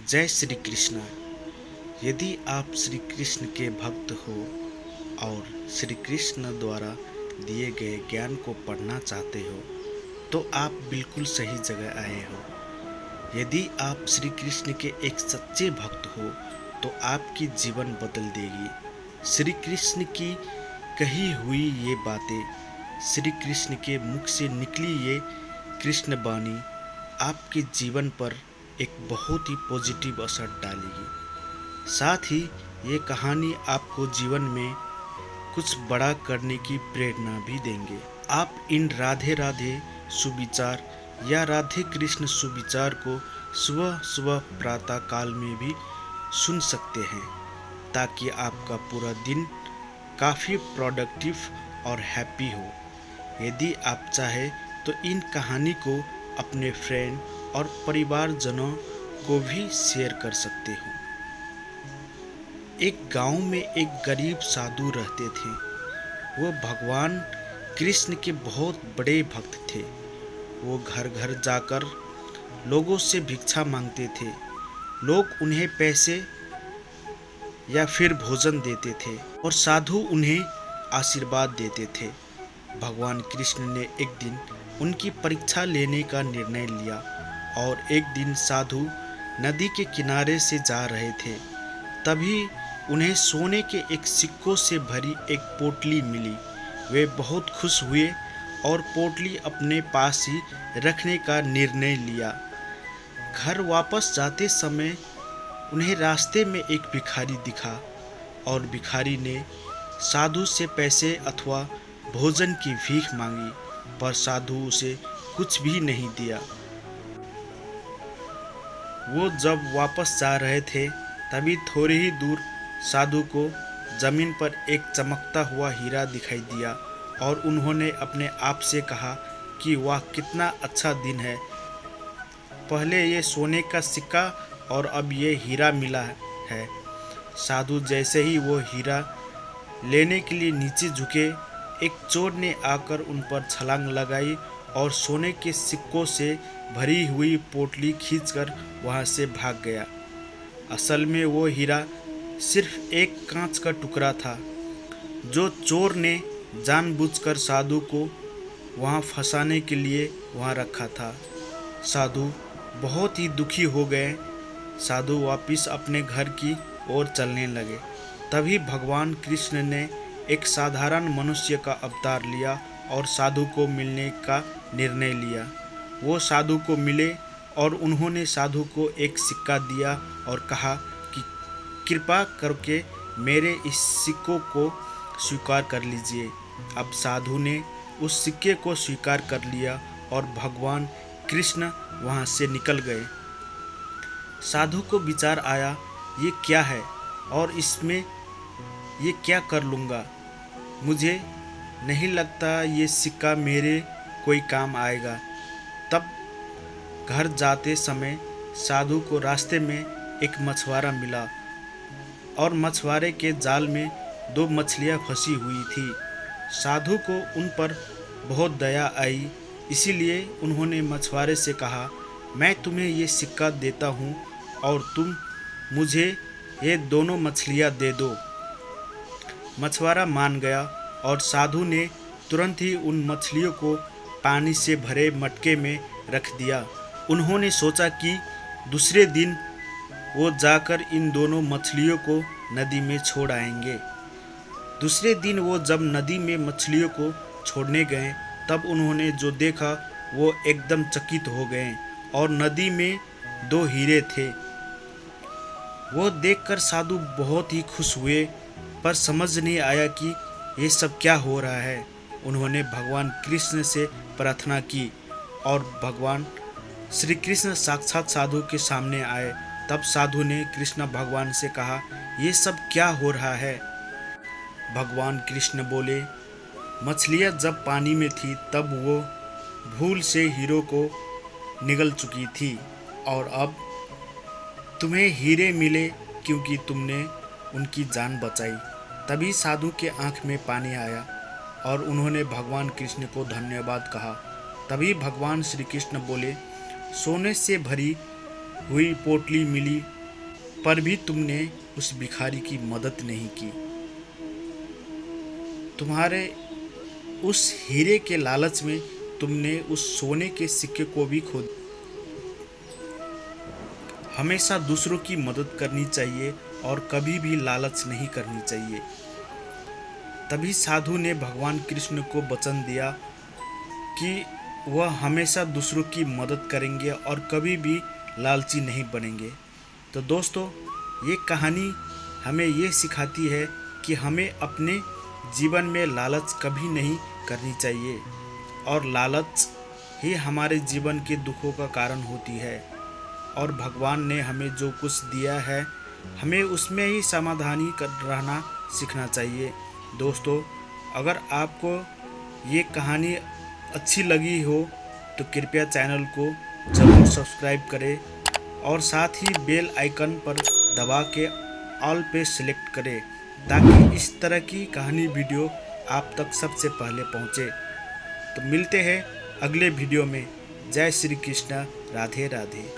जय श्री कृष्ण। यदि आप श्री कृष्ण के भक्त हो और श्री कृष्ण द्वारा दिए गए ज्ञान को पढ़ना चाहते हो तो आप बिल्कुल सही जगह आए हो। यदि आप श्री कृष्ण के एक सच्चे भक्त हो तो आपकी जीवन बदल देगी। श्री कृष्ण की कही हुई ये बातें, श्री कृष्ण के मुख से निकली ये कृष्ण वाणी आपके जीवन पर एक बहुत ही पॉजिटिव असर डालेगी। साथ ही ये कहानी आपको जीवन में कुछ बड़ा करने की प्रेरणा भी देंगे। आप इन राधे राधे सुविचार या राधे कृष्ण सुविचार को सुबह सुबह प्रातः काल में भी सुन सकते हैं, ताकि आपका पूरा दिन काफ़ी प्रोडक्टिव और हैप्पी हो। यदि आप चाहें तो इन कहानी को अपने फ्रेंड और परिवारजनों को भी शेयर कर सकते हो। एक गांव में एक गरीब साधु रहते थे। वो भगवान कृष्ण के बहुत बड़े भक्त थे। वो घर घर जाकर लोगों से भिक्षा मांगते थे। लोग उन्हें पैसे या फिर भोजन देते थे और साधु उन्हें आशीर्वाद देते थे। भगवान कृष्ण ने एक दिन उनकी परीक्षा लेने का निर्णय लिया और एक दिन साधु नदी के किनारे से जा रहे थे। तभी उन्हें सोने के एक सिक्कों से भरी एक पोटली मिली। वे बहुत खुश हुए और पोटली अपने पास ही रखने का निर्णय लिया। घर वापस जाते समय उन्हें रास्ते में एक भिखारी दिखा और भिखारी ने साधु से पैसे अथवा भोजन की भीख मांगी, पर साधु उसे कुछ भी नहीं दिया। वो जब वापस जा रहे थे तभी थोड़ी ही दूर साधु को जमीन पर एक चमकता हुआ हीरा दिखाई दिया और उन्होंने अपने आप से कहा कि वाह, कितना अच्छा दिन है। पहले ये सोने का सिक्का और अब ये हीरा मिला है। साधु जैसे ही वो हीरा लेने के लिए नीचे झुके, एक चोर ने आकर उन पर छलांग लगाई और सोने के सिक्कों से भरी हुई पोटली खींचकर वहां से भाग गया। असल में वो हीरा सिर्फ एक कांच का टुकड़ा था, जो चोर ने जानबूझकर साधु को वहां फंसाने के लिए वहां रखा था। साधु बहुत ही दुखी हो गए। साधु वापस अपने घर की ओर चलने लगे। तभी भगवान कृष्ण ने एक साधारण मनुष्य का अवतार लिया और साधु को मिलने का निर्णय लिया। वो साधु को मिले और उन्होंने साधु को एक सिक्का दिया और कहा कि कृपा करके मेरे इस सिक्कों को स्वीकार कर लीजिए। अब साधु ने उस सिक्के को स्वीकार कर लिया और भगवान कृष्ण वहाँ से निकल गए। साधु को विचार आया, ये क्या है और इसमें ये क्या कर लूँगा। मुझे नहीं लगता ये सिक्का मेरे कोई काम आएगा। तब घर जाते समय साधु को रास्ते में एक मछुआरा मिला और मछुआरे के जाल में 2 मछलियाँ फंसी हुई थी। साधु को उन पर बहुत दया आई, इसीलिए उन्होंने मछुआरे से कहा, मैं तुम्हें ये सिक्का देता हूँ और तुम मुझे ये दोनों मछलियाँ दे दो। मछुआरा मान गया और साधु ने तुरंत ही उन मछलियों को पानी से भरे मटके में रख दिया। उन्होंने सोचा कि दूसरे दिन वो जाकर इन दोनों मछलियों को नदी में छोड़ आएंगे। दूसरे दिन वो जब नदी में मछलियों को छोड़ने गए तब उन्होंने जो देखा वो एकदम चकित हो गए और नदी में 2 हीरे थे। वो देखकर साधु बहुत ही खुश हुए, पर समझ नहीं आया कि ये सब क्या हो रहा है। उन्होंने भगवान कृष्ण से प्रार्थना की और भगवान श्री कृष्ण साक्षात साधु के सामने आए। तब साधु ने कृष्ण भगवान से कहा, ये सब क्या हो रहा है। भगवान कृष्ण बोले, मछलियाँ जब पानी में थी तब वो भूल से हीरों को निगल चुकी थी और अब तुम्हें हीरे मिले क्योंकि तुमने उनकी जान बचाई। तभी साधु के आंख में पानी आया और उन्होंने भगवान कृष्ण को धन्यवाद कहा। तभी भगवान श्री कृष्ण बोले, सोने से भरी हुई पोटली मिली, पर भी तुमने उस भिखारी की मदद नहीं की। तुम्हारे उस हीरे के लालच में तुमने उस सोने के सिक्के को भी खो दिया। हमेशा दूसरों की मदद करनी चाहिए और कभी भी लालच नहीं करनी चाहिए। तभी साधु ने भगवान कृष्ण को वचन दिया कि वह हमेशा दूसरों की मदद करेंगे और कभी भी लालची नहीं बनेंगे। तो दोस्तों, ये कहानी हमें ये सिखाती है कि हमें अपने जीवन में लालच कभी नहीं करनी चाहिए, और लालच ही हमारे जीवन के दुखों का कारण होती है। और भगवान ने हमें जो कुछ दिया है, हमें उसमें ही समाधानी कर रहना सीखना चाहिए। दोस्तों, अगर आपको ये कहानी अच्छी लगी हो तो कृपया चैनल को ज़रूर सब्सक्राइब करें और साथ ही बेल आइकन पर दबा के ऑल पे सिलेक्ट करें, ताकि इस तरह की कहानी वीडियो आप तक सबसे पहले पहुँचे। तो मिलते हैं अगले वीडियो में। जय श्री कृष्ण। राधे राधे।